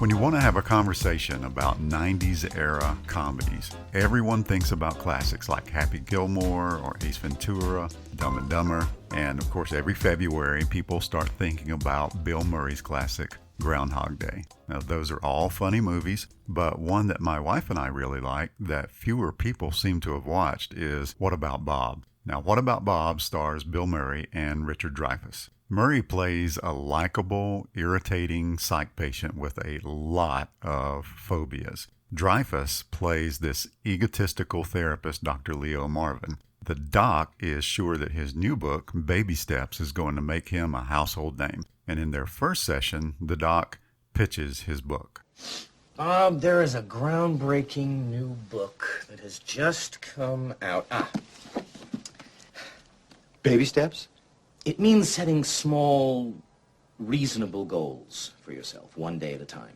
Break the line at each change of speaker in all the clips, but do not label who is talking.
When you want to have a conversation about 90s era comedies, everyone thinks about classics like Happy Gilmore or Ace Ventura, Dumb and Dumber, and of course every February people start thinking about Bill Murray's classic Groundhog Day. Now those are all funny movies, but one that my wife and I really like that fewer people seem to have watched is What About Bob? Now What About Bob stars Bill Murray and Richard Dreyfuss. Murray plays a likable, irritating psych patient with a lot of phobias. Dreyfuss plays this egotistical therapist, Dr. Leo Marvin. The doc is sure that his new book, Baby Steps, is going to make him a household name. And in their first session, the doc pitches his book.
Bob, there is a groundbreaking new book that has just come out.
Baby steps?
It means setting small, reasonable goals for yourself, one day at a time.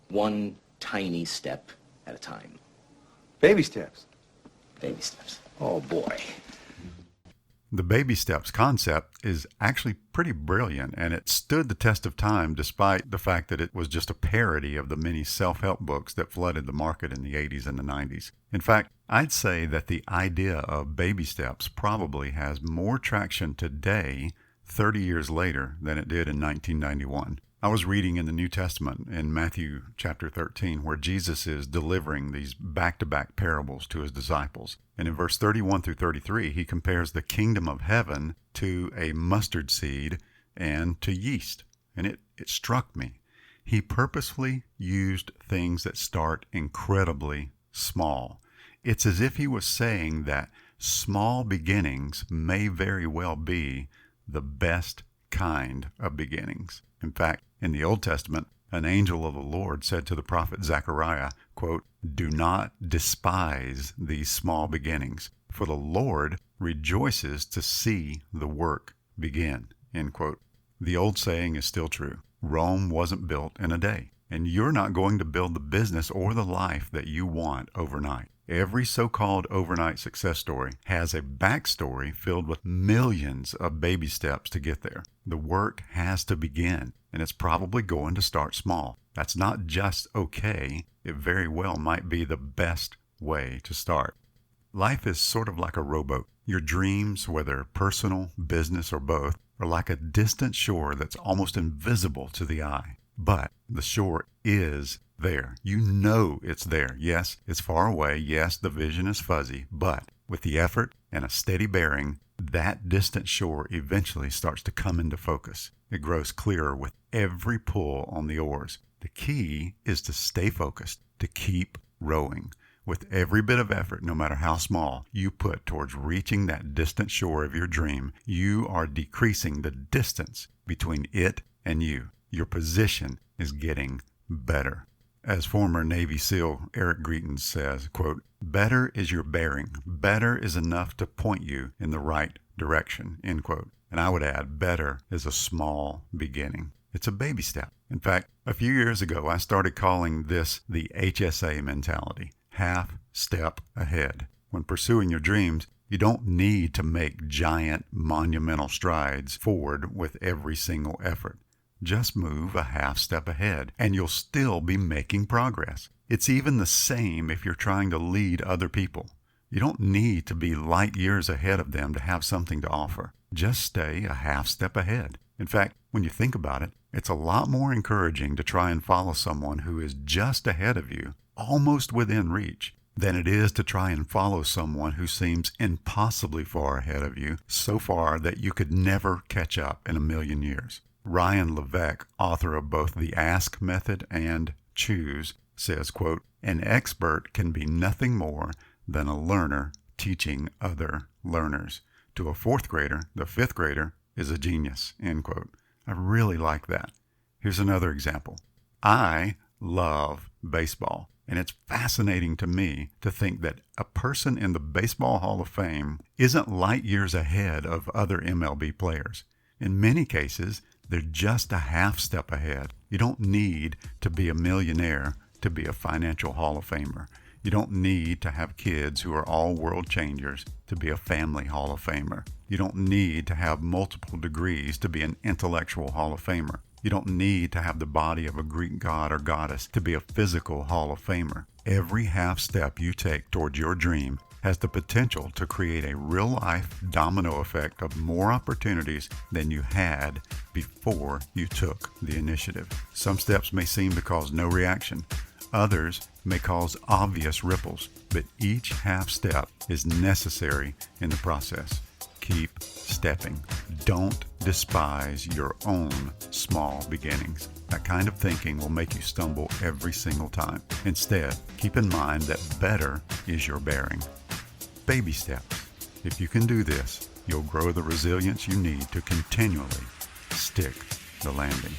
One tiny step at a time.
Baby steps?
Baby steps. Oh, boy.
The baby steps concept is actually pretty brilliant, and it stood the test of time despite the fact that it was just a parody of the many self-help books that flooded the market in the 80s and the 90s. In fact, I'd say that the idea of baby steps probably has more traction today, 30 years later, than it did in 1991. I was reading in the New Testament in Matthew chapter 13 where Jesus is delivering these back-to-back parables to his disciples. And in verse 31 through 33, he compares the kingdom of heaven to a mustard seed and to yeast. And it struck me. He purposefully used things that start incredibly small. It's as if he was saying that small beginnings may very well be the best kind of beginnings. In fact, in the Old Testament, an angel of the Lord said to the prophet Zechariah, quote, "Do not despise these small beginnings, for the Lord rejoices to see the work begin," end quote. The old saying is still true. Rome wasn't built in a day, and you're not going to build the business or the life that you want overnight. Every so-called overnight success story has a backstory filled with millions of baby steps to get there. The work has to begin, and it's probably going to start small. That's not just okay. It very well might be the best way to start. Life is sort of like a rowboat. Your dreams, whether personal, business, or both, are like a distant shore that's almost invisible to the eye. But the shore is there. You know it's there. Yes, it's far away. Yes, the vision is fuzzy. But with the effort and a steady bearing, that distant shore eventually starts to come into focus. It grows clearer with every pull on the oars. The key is to stay focused, to keep rowing. With every bit of effort, no matter how small, you put towards reaching that distant shore of your dream, you are decreasing the distance between it and you. Your position is getting better. As former Navy SEAL Eric Greitens says, quote, "Better is your bearing. Better is enough to point you in the right direction," end quote. And I would add, better is a small beginning. It's a baby step. In fact, a few years ago, I started calling this the HSA mentality, half step ahead. When pursuing your dreams, you don't need to make giant, monumental strides forward with every single effort. Just move a half step ahead, and you'll still be making progress. It's even the same if you're trying to lead other people. You don't need to be light years ahead of them to have something to offer. Just stay a half step ahead. In fact, when you think about it, it's a lot more encouraging to try and follow someone who is just ahead of you, almost within reach, than it is to try and follow someone who seems impossibly far ahead of you, so far that you could never catch up in a million years. Ryan Levesque, author of both the Ask Method and Choose, says, quote, "An expert can be nothing more than a learner teaching other learners. To a fourth grader, the fifth grader is a genius," end quote. I really like that. Here's another example. I love baseball, and it's fascinating to me to think that a person in the Baseball Hall of Fame isn't light years ahead of other MLB players. In many cases, they're just a half step ahead. You don't need to be a millionaire to be a financial Hall of Famer. You don't need to have kids who are all world changers to be a family Hall of Famer. You don't need to have multiple degrees to be an intellectual Hall of Famer. You don't need to have the body of a Greek god or goddess to be a physical Hall of Famer. Every half step you take towards your dream has the potential to create a real-life domino effect of more opportunities than you had before you took the initiative. Some steps may seem to cause no reaction. Others may cause obvious ripples, but each half step is necessary in the process. Keep stepping. Don't despise your own small beginnings. That kind of thinking will make you stumble every single time. Instead, keep in mind that better is your bearing. Baby steps. If you can do this, you'll grow the resilience you need to continually stick the landing.